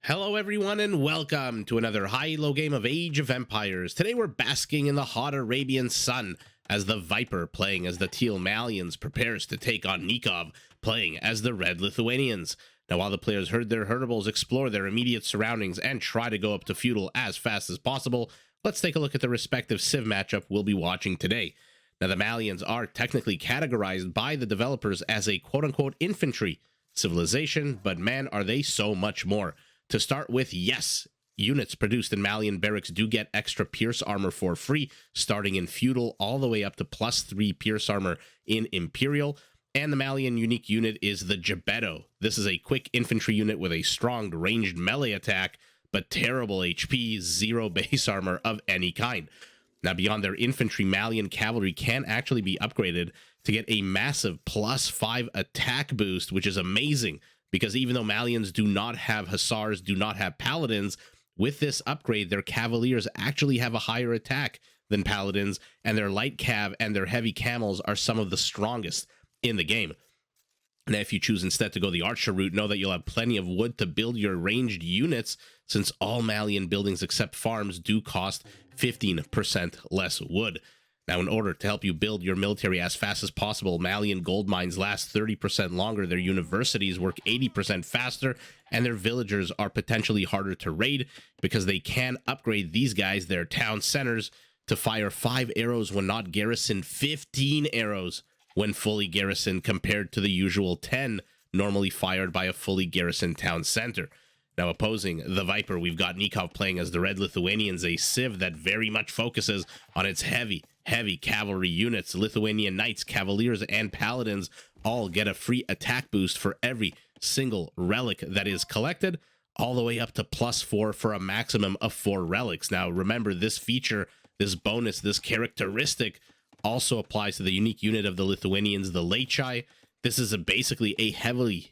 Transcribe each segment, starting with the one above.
Hello everyone and welcome to another high-low game of Age of Empires. Today we're basking in the hot Arabian sun as the Viper playing as the teal Malians prepares to take on Nicov playing as the red Lithuanians. Now while the players herd their herdables, explore their immediate surroundings and try to go up to Feudal as fast as possible, let's take a look at the respective Civ matchup we'll be watching today. Now the Malians are technically categorized by the developers as a quote-unquote infantry civilization, but man are they so much more. To start with, yes, units produced in Malian barracks do get extra pierce armor for free, starting in Feudal all the way up to +3 pierce armor in Imperial. And the Malian unique unit is the Gebetto. This is a quick infantry unit with a strong ranged melee attack, but terrible HP, 0 base armor of any kind. Now, beyond their infantry, Malian cavalry can actually be upgraded to get a massive +5 attack boost, which is amazing. Because even though Malians do not have Hussars, do not have Paladins, with this upgrade, their Cavaliers actually have a higher attack than Paladins, and their light cav and their heavy camels are some of the strongest in the game. Now, if you choose instead to go the archer route, know that you'll have plenty of wood to build your ranged units, since all Malian buildings except farms do cost 15% less wood. Now, in order to help you build your military as fast as possible, Malian gold mines last 30% longer, their universities work 80% faster, and their villagers are potentially harder to raid because they can upgrade these guys, their town centers, to fire 5 arrows when not garrisoned, 15 arrows when fully garrisoned, compared to the usual 10 normally fired by a fully garrisoned town center. Now, opposing the Viper, we've got Nicov playing as the red Lithuanians, a civ that very much focuses on its heavy cavalry units. Lithuanian knights, cavaliers, and paladins all get a free attack boost for every single relic that is collected, all the way up to +4 for a maximum of 4 relics. Now, remember, this feature, this bonus, this characteristic also applies to the unique unit of the Lithuanians, the Lechai. This is basically a heavy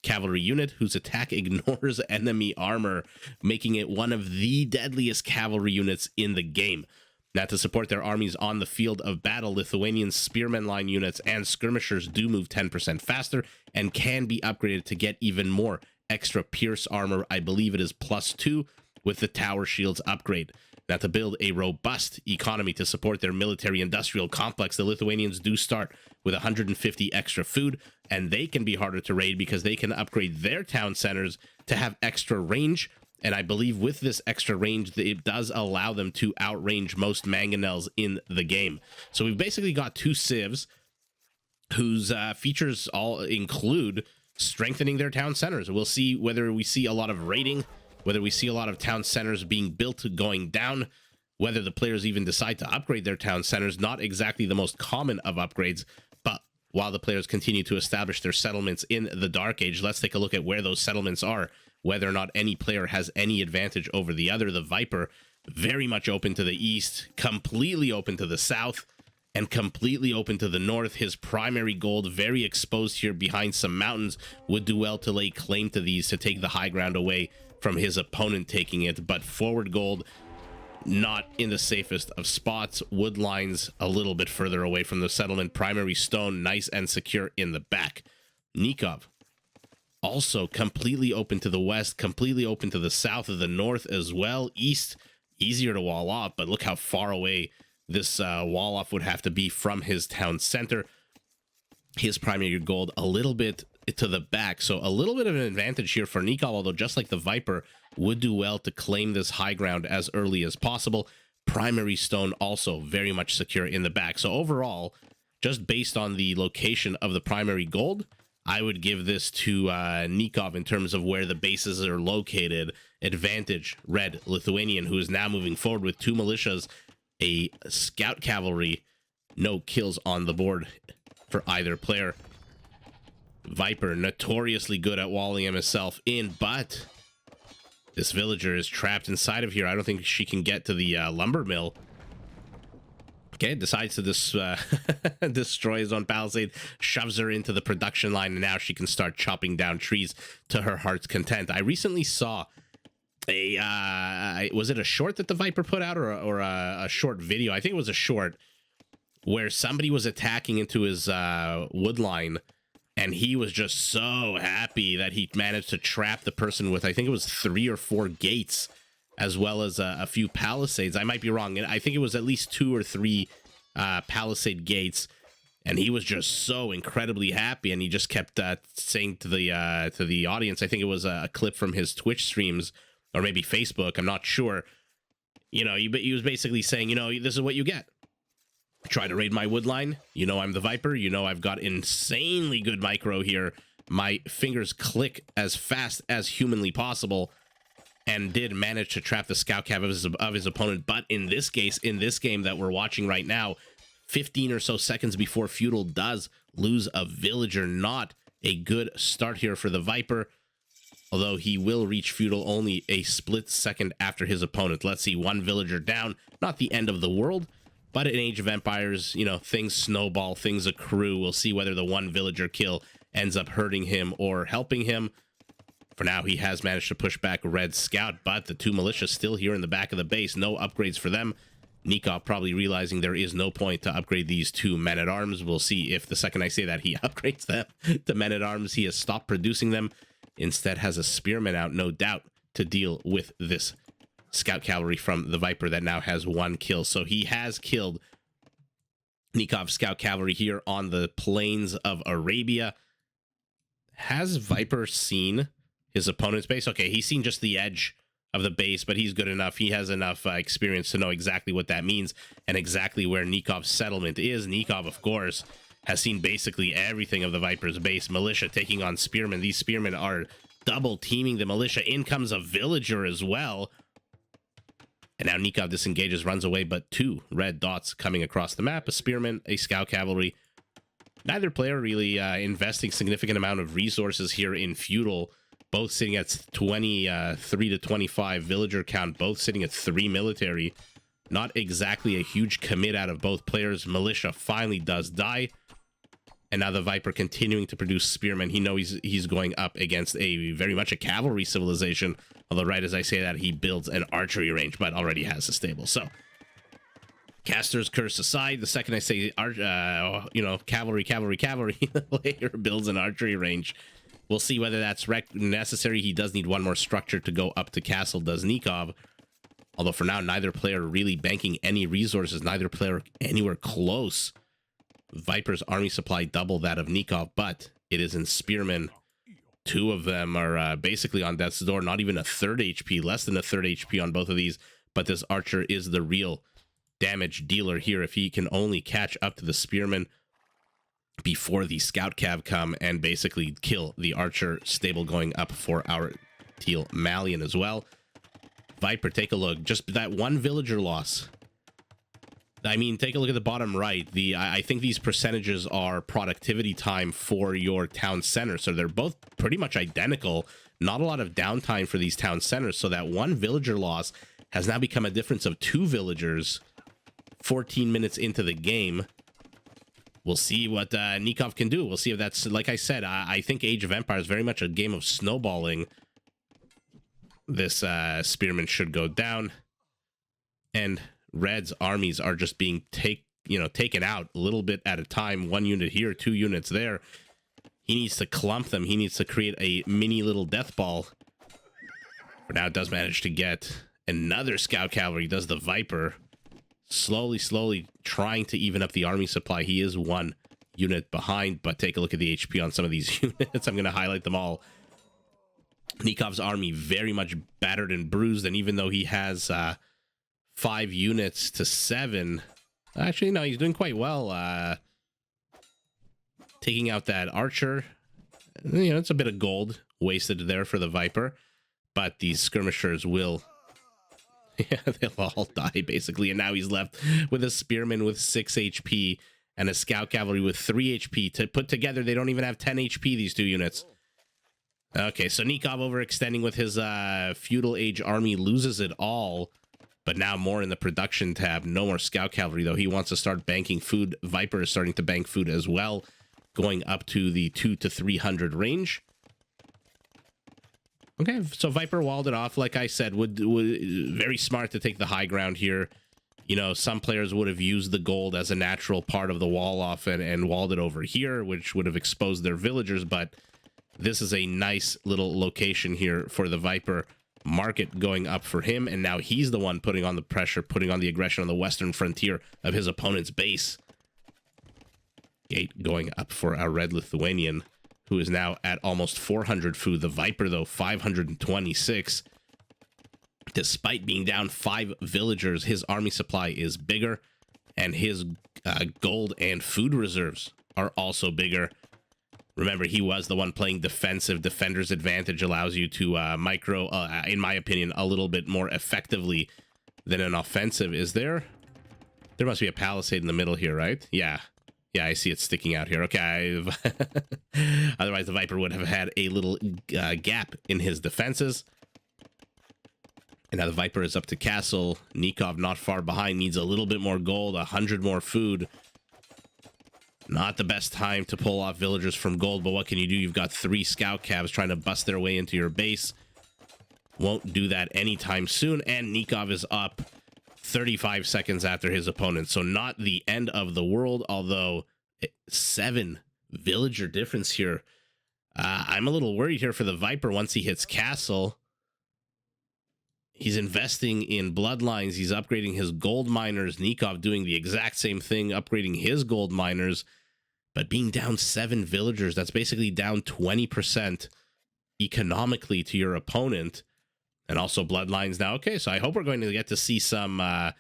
cavalry unit whose attack ignores enemy armor, making it one of the deadliest cavalry units in the game. Now, to support their armies on the field of battle, Lithuanian spearmen line units and skirmishers do move 10% faster and can be upgraded to get even more extra pierce armor. I believe it is +2 with the tower shields upgrade. Now, to build a robust economy to support their military-industrial complex, the Lithuanians do start with 150 extra food, and they can be harder to raid because they can upgrade their town centers to have extra range. And I believe with this extra range, it does allow them to outrange most mangonels in the game. So we've basically got two civs whose features all include strengthening their town centers. We'll see whether we see a lot of raiding, whether we see a lot of town centers being built going down, whether the players even decide to upgrade their town centers. Not exactly the most common of upgrades, but while the players continue to establish their settlements in the Dark Age, let's take a look at where those settlements are, whether or not any player has any advantage over the other. The Viper, very much open to the east, completely open to the south, and completely open to the north. His primary gold, very exposed here behind some mountains, would do well to lay claim to these to take the high ground away from his opponent taking it. But forward gold, not in the safest of spots. Wood lines a little bit further away from the settlement. Primary stone, nice and secure in the back. Nicov, also completely open to the west, completely open to the south, of the north as well. East, easier to wall off, but look how far away this wall off would have to be from his town center. His primary gold a little bit to the back, so a little bit of an advantage here for Nicov, although just like the Viper, would do well to claim this high ground as early as possible. Primary stone also very much secure in the back. So overall, just based on the location of the primary gold, I would give this to Nicov in terms of where the bases are located. Advantage, red Lithuanian, who is now moving forward with 2 militias, a scout cavalry, no kills on the board for either player. Viper, notoriously good at walling himself in, but this villager is trapped inside of here. I don't think she can get to the lumber mill. Okay, decides to destroy his own palisade, shoves her into the production line, and now she can start chopping down trees to her heart's content. I recently saw was it a short that the Viper put out, or a short video? I think it was a short, where somebody was attacking into his wood line, And he was just so happy that he managed to trap the person with, I think it was 3 or 4 gates, as well as a few palisades. I might be wrong. I think it was at least 2 or 3 palisade gates. And he was just so incredibly happy, and he just kept saying to the audience, I think it was a clip from his Twitch streams, or maybe Facebook, I'm not sure. You know, he was basically saying, you know, this is what you get. Try to raid my wood line. You know I'm the Viper. You know I've got insanely good micro here. My fingers click as fast as humanly possible, and did manage to trap the scout cav of his opponent. But in this case, in this game that we're watching right now, 15 or so seconds before Feudal does lose a villager. Not a good start here for the Viper, although he will reach Feudal only a split second after his opponent. Let's see, 1 villager down. Not the end of the world, but in Age of Empires, you know, things snowball, things accrue. We'll see whether the 1 villager kill ends up hurting him or helping him. For now, he has managed to push back Red Scout, but the 2 militias still here in the back of the base. No upgrades for them. Nicov probably realizing there is no point to upgrade these 2 men-at-arms. We'll see if the second I say that he upgrades them to men-at-arms. He has stopped producing them. Instead has a spearman out, no doubt, to deal with this scout cavalry from the Viper that now has 1 kill. So he has killed Nikov's scout cavalry here on the plains of Arabia. Has Viper seen his opponent's base? Okay, he's seen just the edge of the base, but he's good enough. He has enough experience to know exactly what that means and exactly where Nikov's settlement is. Nicov, of course, has seen basically everything of the Viper's base. Militia taking on spearmen. These spearmen are double teaming the militia. In comes a villager as well. And now Nicov disengages, runs away, but 2 red dots coming across the map. A spearman, a scout cavalry. Neither player really investing significant amount of resources here in Feudal. Both sitting at 23 to 25 villager count, both sitting at 3 military. Not exactly a huge commit out of both players. Militia finally does die. And now the Viper continuing to produce spearmen. He knows he's going up against a very much a cavalry civilization. Although right as I say that, he builds an archery range, but already has a stable. So, Caster's Curse aside, the second I say, cavalry, the player builds an archery range. We'll see whether that's necessary. He does need 1 more structure to go up to castle, does Nicov. Although for now, neither player really banking any resources. Neither player anywhere close. Viper's army supply double that of Nicov, but it is in spearmen. 2 of them are basically on death's door. Not even a 3rd HP, less than a 3rd HP on both of these. But this archer is the real damage dealer here. If he can only catch up to the spearmen before the scout cav come and basically kill the archer, stable going up for our teal Malian as well. Viper, take a look. Just that 1 villager loss. I mean, take a look at the bottom right. I think these percentages are productivity time for your town center. So they're both pretty much identical. Not a lot of downtime for these town centers. So that 1 villager loss has now become a difference of 2 villagers 14 minutes into the game. We'll see what Nicov can do. We'll see if that's, like I said, I think Age of Empires is very much a game of snowballing. This spearman should go down. And Red's armies are just being taken out a little bit at a time. 1 unit here, 2 units there. He needs to clump them. He needs to create a mini little death ball. For now, it does manage to get another scout cavalry. Does the Viper. Slowly trying to even up the army supply. He is 1 unit behind, but take a look at the HP on some of these units. I'm going to highlight them all. Nikov's army very much battered and bruised, and even though he has 5 units to 7, actually, no, he's doing quite well. Taking out that archer. You know, it's a bit of gold wasted there for the Viper, but these skirmishers will... yeah, they'll all die, basically. And now he's left with a spearman with 6 HP and a scout cavalry with 3 HP. To put together, they don't even have 10 HP, these 2 units. Okay, so Nicov overextending with his feudal age army, loses it all. But now more in the production tab. No more scout cavalry, though. He wants to start banking food. Viper is starting to bank food as well, going up to the 200 to 300 range. Okay, so Viper walled it off. Like I said, would very smart to take the high ground here. You know, some players would have used the gold as a natural part of the wall off and walled it over here, which would have exposed their villagers, but this is a nice little location here for the Viper. Market going up for him, and now he's the one putting on the pressure, putting on the aggression on the western frontier of his opponent's base. Gate going up for our red Lithuanian, who is now at almost 400 food. The Viper, though, 526. Despite being down 5 villagers, his army supply is bigger, and his gold and food reserves are also bigger. Remember, he was the one playing defensive. Defender's advantage allows you to micro, in my opinion, a little bit more effectively than an offensive. Is there? There must be a palisade in the middle here, right? Yeah. Yeah, I see it sticking out here. Okay. Otherwise, the Viper would have had a little gap in his defenses. And now the Viper is up to castle. Nicov not far behind, needs a little bit more gold, 100 more food. Not the best time to pull off villagers from gold, but what can you do? You've got 3 scout cabs trying to bust their way into your base. Won't do that anytime soon, and Nicov is up 35 seconds after his opponent. So not the end of the world, although 7 villager difference here. I'm a little worried here for the Viper once he hits castle. He's investing in bloodlines. He's upgrading his gold miners. Nicov doing the exact same thing, upgrading his gold miners. But being down 7 villagers, that's basically down 20% economically to your opponent. And also bloodlines now. Okay, so I hope we're going to get to see some nice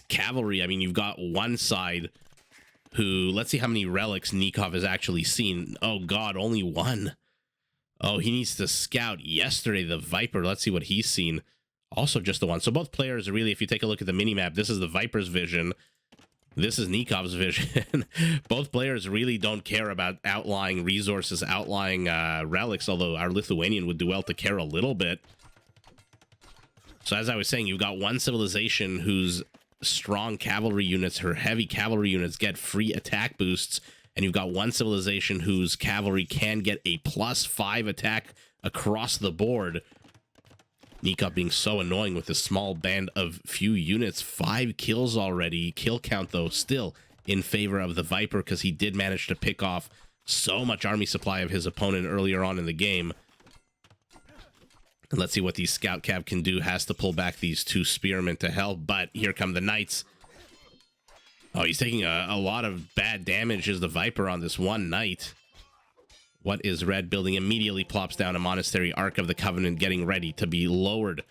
cavalry. I mean, you've got one side who, let's see how many relics Nicov has actually seen. Oh, God, only 1. Oh, he needs to scout yesterday, the Viper. Let's see what he's seen. Also just the 1. So both players are really, if you take a look at the minimap, this is the Viper's vision. This is Nikov's vision. Both players really don't care about outlying resources, outlying relics, although our Lithuanian would do well to care a little bit. So as I was saying, you've got one civilization whose strong cavalry units, her heavy cavalry units, get free attack boosts, and you've got one civilization whose cavalry can get a +5 attack across the board. Nicov being so annoying with this small band of few units. 5 kills already. Kill count, though, still in favor of the Viper, because he did manage to pick off so much army supply of his opponent earlier on in the game. And let's see what these scout cav can do. Has to pull back these 2 spearmen to help, but here come the knights. Oh, he's taking a lot of bad damage as the Viper on this one knight. What is red building? Immediately plops down a monastery. Ark of the Covenant getting ready to be lowered.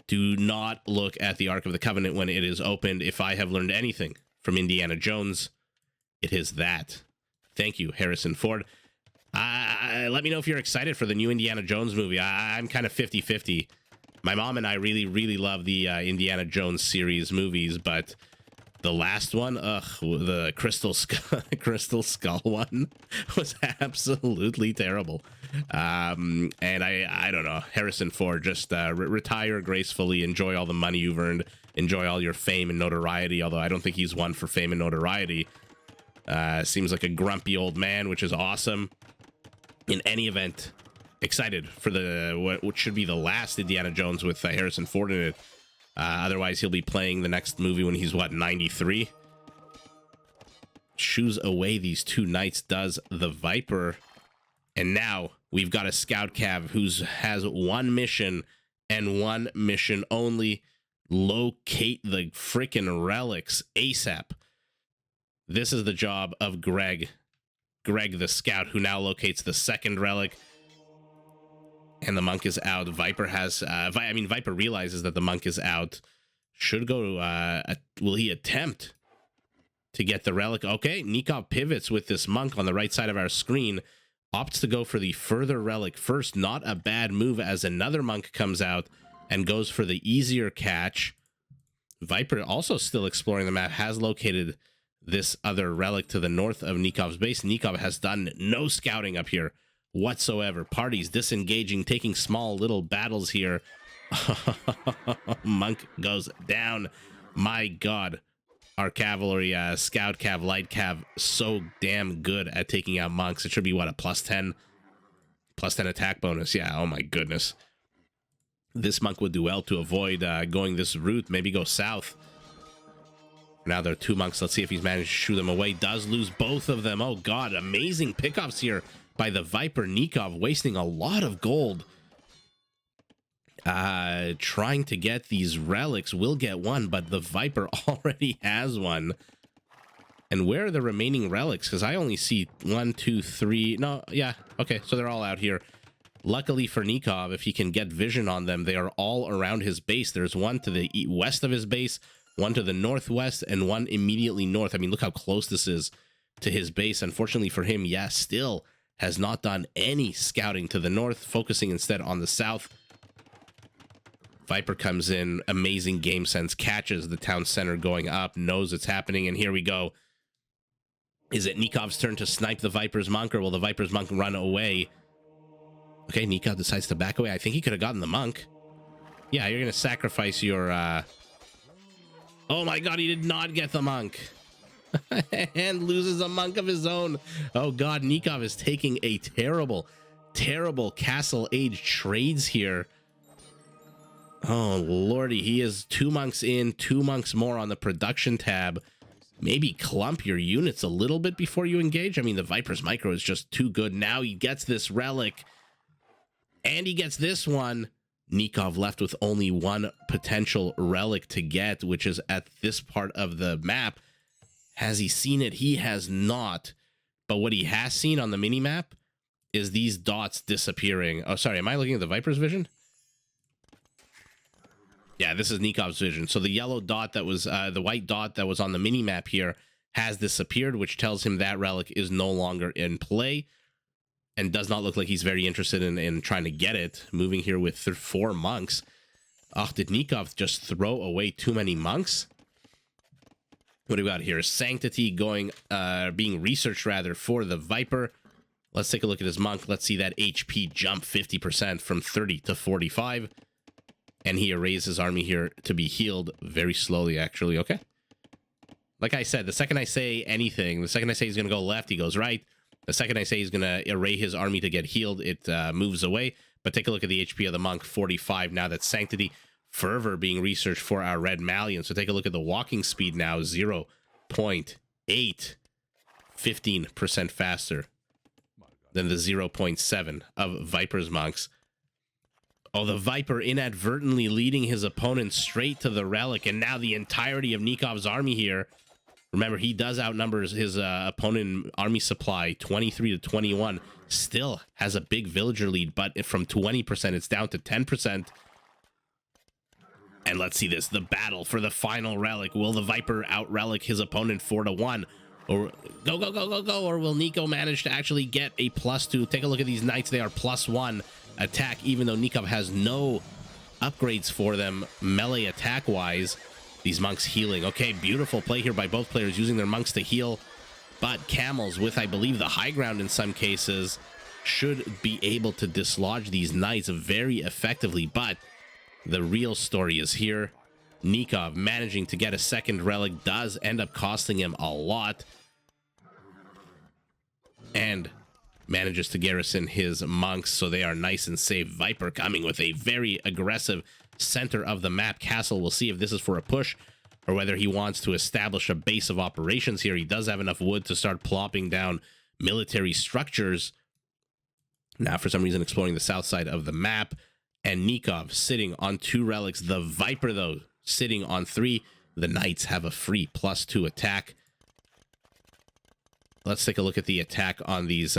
Do not look at the Ark of the Covenant when it is opened. If I have learned anything from Indiana Jones, it is that. Thank you, Harrison Ford. Let me know if you're excited for the new Indiana Jones movie. I'm kind of 50-50. My mom and I really, really love the Indiana Jones series movies, but the last one, the Crystal Skull one was absolutely terrible. And I don't know, Harrison Ford, just retire gracefully, enjoy all the money you've earned, enjoy all your fame and notoriety, although I don't think he's one for fame and notoriety. Seems like a grumpy old man, which is awesome. In any event, excited for what should be the last Indiana Jones with Harrison Ford in it. Otherwise, he'll be playing the next movie when he's, what, 93? Shoos away these 2 knights, does the Viper. And now we've got a scout cav who has 1 mission and 1 mission only. Locate the frickin' relics ASAP. This is the job of Greg the scout, who now locates the 2nd relic. And the monk is out. Viper has, Viper realizes that the monk is out. Should go, will he attempt to get the relic? Okay, Nicov pivots with this monk on the right side of our screen. Opts to go for the further relic first. Not a bad move, as another monk comes out and goes for the easier catch. Viper also still exploring the map, has located this other relic to the north of Nikov's base. Nicov has done no scouting up here whatsoever. Parties disengaging, taking small little battles here. Monk goes down. My God, our cavalry, scout cav, light cav, so damn good at taking out monks. It should be, what, a +10 attack bonus? Yeah, oh my goodness. This monk would do well to avoid going this route, maybe go south. Now there are 2 monks. Let's see if he's managed to shoo them away. Does lose both of them. Oh god, amazing pickoffs here by the Viper. Nicov wasting a lot of gold. Trying to get these relics. Will get one, but the Viper already has one. And where are the remaining relics? Because I only see 1, 2, 3. No, yeah, okay, so they're all out here. Luckily for Nicov, if he can get vision on them, they are all around his base. There's one to the west of his base, one to the northwest, and one immediately north. I mean, look how close this is to his base. Unfortunately for him, yeah, still has not done any scouting to the north, focusing instead on the south. Viper comes in, amazing game sense, catches the town center going up, knows it's happening, and here we go. Is it Nikov's turn to snipe the Viper's monk, or will the Viper's monk run away? Okay, Nicov decides to back away. I think he could have gotten the monk. Yeah, you're going to sacrifice your... Oh my god, he did not get the monk. And loses a monk of his own. Oh god, Nicov is taking a terrible, terrible castle age trades here. Oh lordy, he is 2 monks in, 2 monks more on the production tab. Maybe clump your units a little bit before you engage. I mean, the Viper's micro is just too good. Now he gets this relic. And he gets this one. Nicov left with only 1 potential relic to get, which is at this part of the map. Has he seen it? He has not. But what he has seen on the mini-map is these dots disappearing. Oh, sorry. Am I looking at the Viper's vision? Yeah, this is Nikov's vision. So the yellow dot that was, the white dot that was on the mini-map here has disappeared, which tells him that relic is no longer in play. And does not look like he's very interested in trying to get it. Moving here with 4 monks. Oh, did Nicov just throw away too many monks? What do we got here? Sanctity going, being researched rather for the Viper. Let's take a look at his monk. Let's see that HP jump 50% from 30 to 45. And he arrays his army here to be healed very slowly, actually. Okay. Like I said, the second I say anything, the second I say he's going to go left, he goes right. The second I say he's going to array his army to get healed, it moves away. But take a look at the HP of the monk, 45. Now that Sanctity Fervor being researched for our red Malians. So take a look at the walking speed now, 0.8. 15% faster than the 0.7 of Viper's monks. Oh, the Viper inadvertently leading his opponent straight to the relic. And now the entirety of Nikov's army here. Remember, he does outnumber his opponent army supply 23 to 21. Still has a big villager lead, but from 20%, it's down to 10%. And let's see this. The battle for the final relic. Will the Viper out-relic his opponent 4 to 1? Or go, go, go, go, go. Or will Nico manage to actually get a +2? Take a look at these knights. They are +1 attack, even though Nicov has no upgrades for them melee attack-wise. These monks healing. Okay, beautiful play here by both players using their monks to heal. But camels, with, I believe, the high ground in some cases, should be able to dislodge these knights very effectively. But the real story is here. Nicov managing to get a second relic does end up costing him a lot. And manages to garrison his monks, so they are nice and safe. Viper coming with a very aggressive center of the map castle. We'll see if this is for a push or whether he wants to establish a base of operations here. He does have enough wood to start plopping down military structures. Now, for some reason, exploring the south side of the map. And Nicov sitting on 2 relics. The Viper, though, sitting on 3. The Knights have a free +2 attack. Let's take a look at the attack on these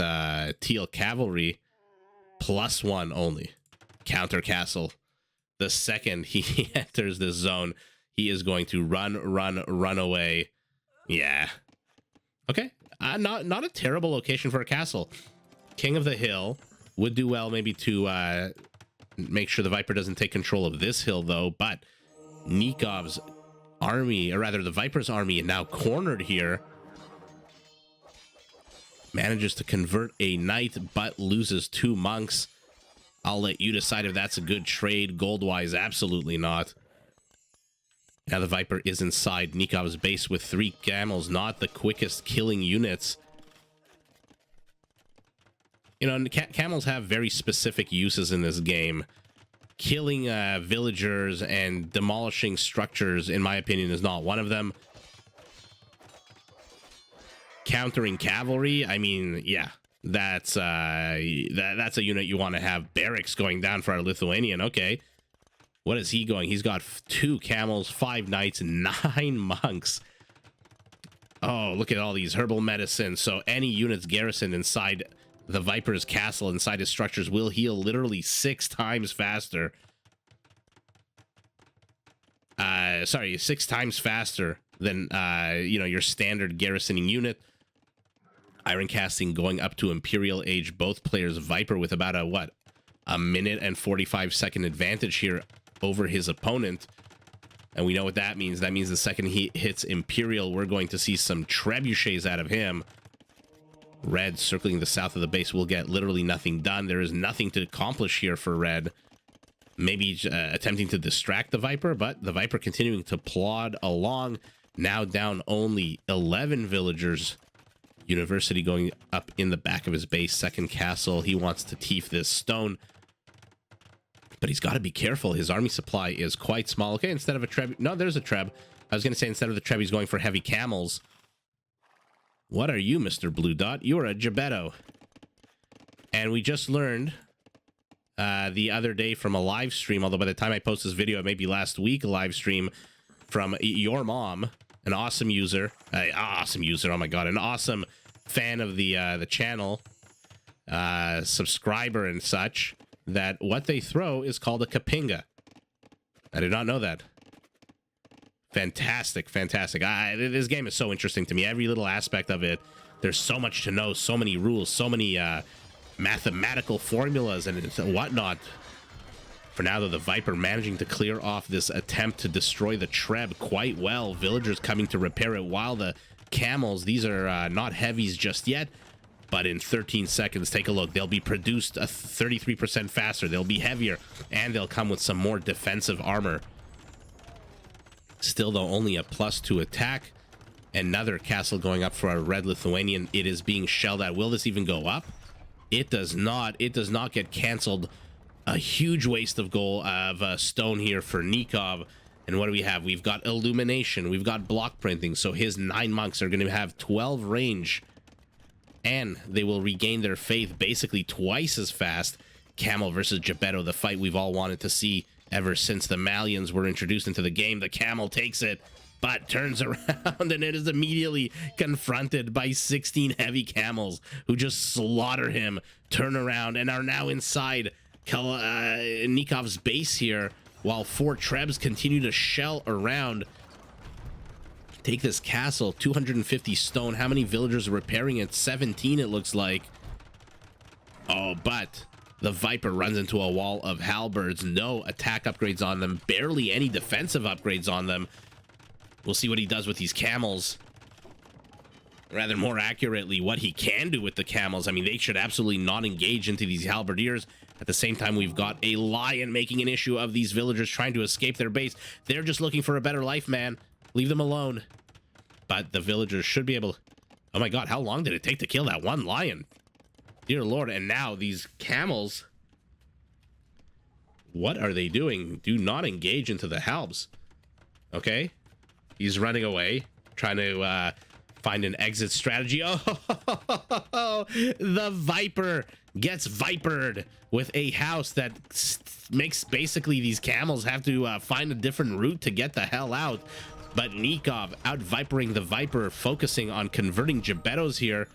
Teal Cavalry. +1 only. Counter castle. The second he enters this zone, he is going to run away. Yeah. Okay. Not a terrible location for a castle. King of the Hill would do well maybe to make sure the Viper doesn't take control of this hill, though. But Nikov's army, or rather the Viper's army, now cornered here. Manages to convert a knight, but loses 2 monks. I'll let you decide if that's a good trade. Gold-wise, absolutely not. Now the Viper is inside Nikov's base with 3 camels, not the quickest killing units. You know, camels have very specific uses in this game. killing villagers and demolishing structures, in my opinion, is not one of them. Countering cavalry, I mean, yeah, that's a unit you want to have. Barracks going down for our Lithuanian. Okay, what is he going? He's got 2 camels, 5 knights, 9 monks. Oh, look at all these herbal medicines. So any units garrisoned inside the Viper's castle, inside his structures, will heal literally 6 times faster. Sorry, 6 times faster than you know, your standard garrisoning unit. Iron casting going up to Imperial age. Both players Viper with about a minute and 45-second advantage here over his opponent. And we know what that means. That means the second he hits Imperial, we're going to see some trebuchets out of him. Red circling the south of the base will get literally nothing done. There is nothing to accomplish here for Red. Maybe attempting to distract the Viper, but the Viper continuing to plod along. Now down only 11 villagers. University going up in the back of his base. Second castle. He wants to teeth this stone. But he's got to be careful. His army supply is quite small. Okay, instead of a treb... No, there's a treb. I was going to say instead of the treb, he's going for heavy camels. What are you, Mr. Blue Dot? You're a Gebetto. And we just learned the other day from a live stream, although by the time I post this video, it may be last week, a live stream from your mom, an awesome user. Oh my God, an awesome fan of the channel, subscriber and such, that what they throw is called a kapinga. I did not know that. Fantastic, fantastic. This game is so interesting to me. Every little aspect of it. There's so much to know, so many rules, so many mathematical formulas and whatnot. For now, though, the Viper managing to clear off this attempt to destroy the Treb quite well. Villagers coming to repair it, while the camels, these are not heavies just yet, but in 13 seconds, take a look. They'll be produced 33% faster. They'll be heavier, and they'll come with some more defensive armor. Still, though, only a +2 attack. Another castle going up for our Red Lithuanian. It is being shelled at. Will this even go up? It does not. It does not get canceled. A huge waste of stone here for Nicov. And what do we have? We've got illumination. We've got block printing. So his 9 monks are going to have 12 range. And they will regain their faith basically twice as fast. Camel versus Gebetto, the fight we've all wanted to see ever since the Malians were introduced into the game. The camel takes it, but turns around and it is immediately confronted by 16 heavy camels who just slaughter him, turn around, and are now inside Nikov's base here, while 4 Trebs continue to shell around. Take this castle, 250 stone. How many villagers are repairing it? 17, it looks like. Oh, but the Viper runs into a wall of halberds. No attack upgrades on them. Barely any defensive upgrades on them. We'll see what he does with these camels. Rather, more accurately, what he can do with the camels. I mean, they should absolutely not engage into these halberdiers. At the same time, we've got a lion making an issue of these villagers trying to escape their base. They're just looking for a better life, man. Leave them alone. But the villagers should be able... Oh my God, how long did it take to kill that one lion? Dear Lord, and now these camels... What are they doing? Do not engage into the halbs. Okay. He's running away, trying to find an exit strategy. Oh, the Viper gets vipered with a house that makes basically these camels have to find a different route to get the hell out. But Nicov out-vipering the Viper, focusing on converting Gebettos here.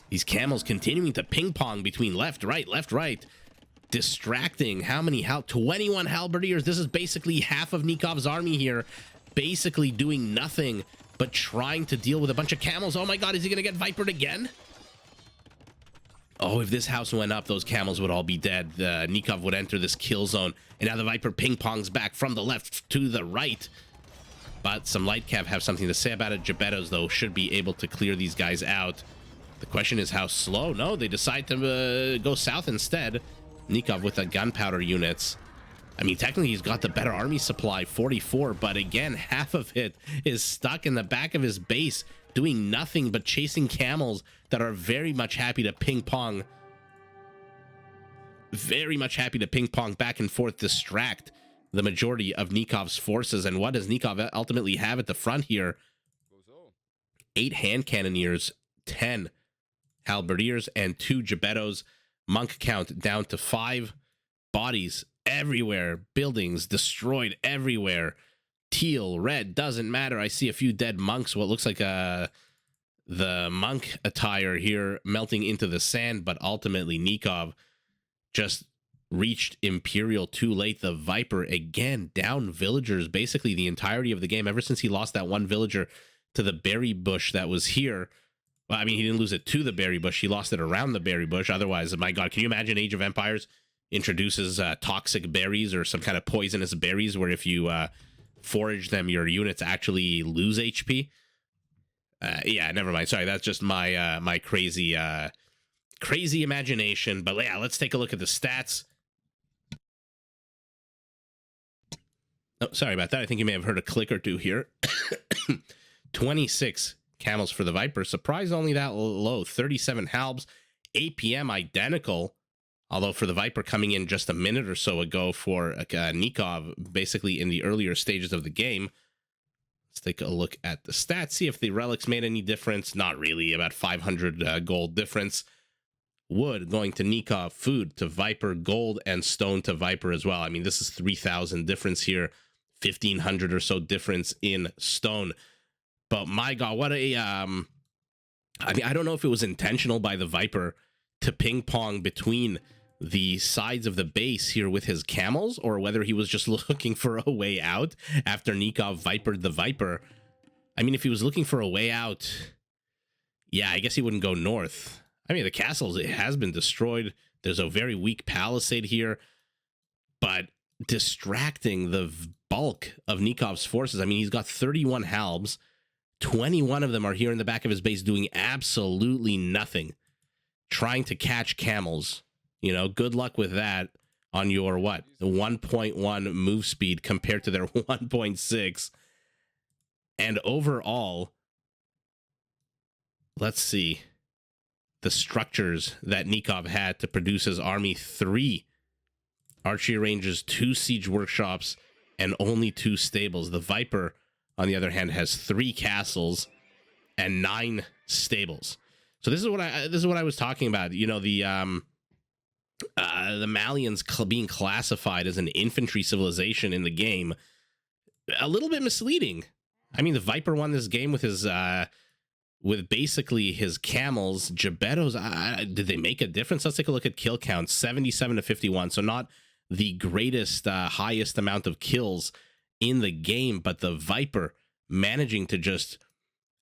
These camels continuing to ping-pong between left, right. Distracting. How many? 21 halberdiers. This is basically half of Nikov's army here. Basically doing nothing but trying to deal with a bunch of camels. Oh my God, is he going to get vipered again? Oh, if this house went up, those camels would all be dead. Nicov would enter this kill zone. And now the Viper ping-pongs back from the left to the right. But some light cav have something to say about it. Gebettos, though, should be able to clear these guys out. The question is how slow. No, they decide to go south instead. Nicov with the gunpowder units. I mean, technically, he's got the better army supply, 44. But again, half of it is stuck in the back of his base, doing nothing but chasing camels that are very much happy to ping-pong very much happy to ping pong back and forth, distract the majority of Nikov's forces. And what does Nicov ultimately have at the front here? 8 hand cannoneers, 10 halberdiers, and 2 Gebettos. Monk count down to 5. Bodies everywhere. Buildings destroyed everywhere. Teal, red, doesn't matter. I see a few dead monks. What looks like the monk attire here melting into the sand, but ultimately Nicov just reached Imperial too late. The Viper again down villagers basically the entirety of the game, ever since he lost that one villager to the berry bush that was here. Well, I mean, he didn't lose it to the berry bush. He lost it around the berry bush. Otherwise, my God, can you imagine Age of Empires introduces toxic berries or some kind of poisonous berries where if you forage them, your units actually lose HP? Yeah, never mind. Sorry, that's just my my crazy imagination. But yeah, let's take a look at the stats. Oh, sorry about that. I think you may have heard a click or two here. 26 camels for the Viper. Surprise only that low. 37 halbs. APM identical. Although for the Viper coming in just a minute or so ago for Nicov, basically in the earlier stages of the game. Let's take a look at the stats. See if the relics made any difference. Not really. About 500 gold difference. Wood going to Nicov. Food to Viper. Gold and stone to Viper as well. I mean, this is 3,000 difference here. 1,500 or so difference in stone. But my God, what a I mean, I don't know if it was intentional by the Viper to ping pong between the sides of the base here with his camels, or whether he was just looking for a way out after Nicov vipered the Viper. I mean, if he was looking for a way out, yeah, I guess he wouldn't go north. I mean, the castle, it has been destroyed. There's a very weak palisade here, but distracting the bulk of Nikov's forces. I mean, he's got 31 halbs. 21 of them are here in the back of his base doing absolutely nothing. Trying to catch camels. You know, good luck with that on your, what, the 1.1 move speed compared to their 1.6. And overall, let's see, the structures that Nicov had to produce his army: 3 archery ranges, 2 siege workshops, and only 2 stables. The Viper, on the other hand, has 3 castles and 9 stables. So this is what I was talking about. You know, the Malians being classified as an infantry civilization in the game, a little bit misleading. I mean, the Viper won this game with his with basically his camels. Gebettos, did they make a difference? Let's take a look at kill count: 77 to 51. So not the greatest, highest amount of kills in the game, but the Viper managing to just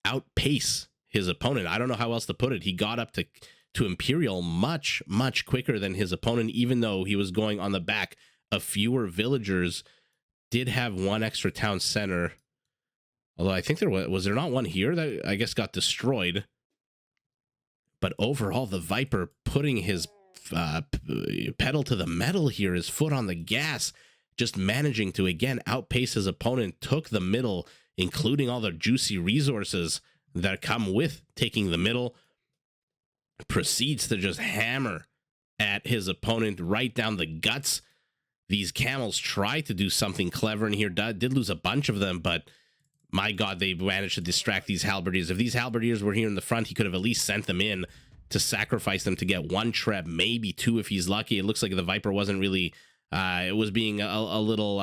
outpace his opponent. I don't know how else to put it. He got up to Imperial much quicker than his opponent, even though he was going on the back of fewer villagers. Did have 1 extra town center, although I think there was there not one here that I guess got destroyed. But overall, the Viper putting his pedal to the metal here, his foot on the gas, just managing to again outpace his opponent. Took the middle, including all the juicy resources that come with taking the middle. Proceeds to just hammer at his opponent right down the guts. These camels try to do something clever in here. Did lose a bunch of them, but my God, they managed to distract these halberdiers. If these halberdiers were here in the front, he could have at least sent them in to sacrifice them to get 1 treb, maybe 2 if he's lucky. It looks like the Viper wasn't really... it was being a little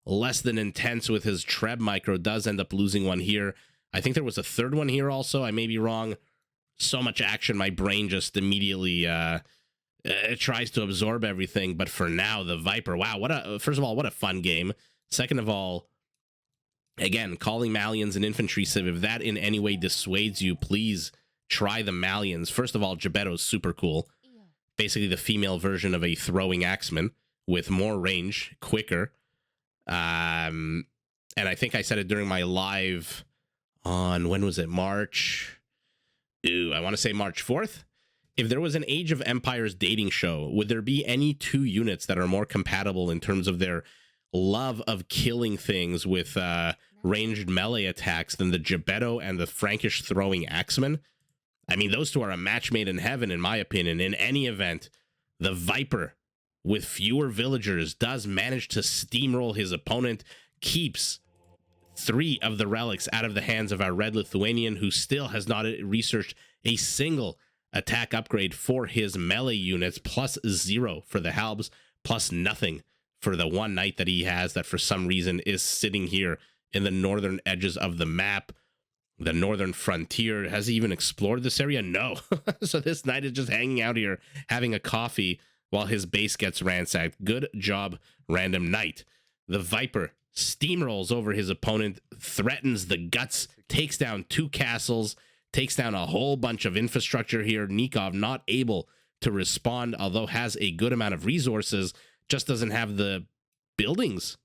less than intense with his treb micro. Does end up losing 1 here. I think there was a 3rd one here also. I may be wrong. So much action, my brain just immediately it tries to absorb everything. But for now, the Viper, wow, first of all, what a fun game. Second of all, again, calling Malians an infantry civ, if that in any way dissuades you, please try the Malians. First of all, Gebetto's super cool. Basically the female version of a throwing axeman with more range, quicker. And I think I said it during my live on, when was it, March? I want to say March 4th. If there was an Age of Empires dating show, would there be any 2 units that are more compatible in terms of their love of killing things with ranged melee attacks than the Gebetto and the Frankish throwing axeman? I mean, those 2 are a match made in heaven, in my opinion. In any event, The Viper, with fewer villagers, does manage to steamroll his opponent, keeps 3 of the relics out of the hands of our red Lithuanian, who still has not researched a single attack upgrade for his melee units, +0 for the halbs, plus nothing for the one knight that he has that for some reason is sitting here in the northern edges of the map. The northern frontier. Has he even explored this area? No. So this knight is just hanging out here having a coffee while his base gets ransacked. Good job, random knight. The Viper steamrolls over his opponent, threatens the guts, takes down 2 castles, takes down a whole bunch of infrastructure here. Nicov not able to respond, although has a good amount of resources, just doesn't have the buildings,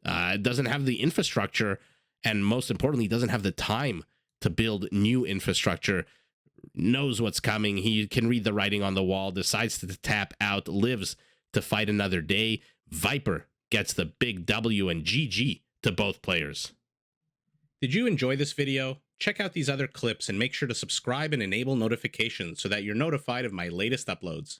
doesn't have the infrastructure, and most importantly, doesn't have the time to build new infrastructure. Knows what's coming. He can read the writing on the wall, decides to tap out, lives to fight another day. Viper gets the big W, and GG to both players. Did you enjoy this video? Check out these other clips and make sure to subscribe and enable notifications so that you're notified of my latest uploads.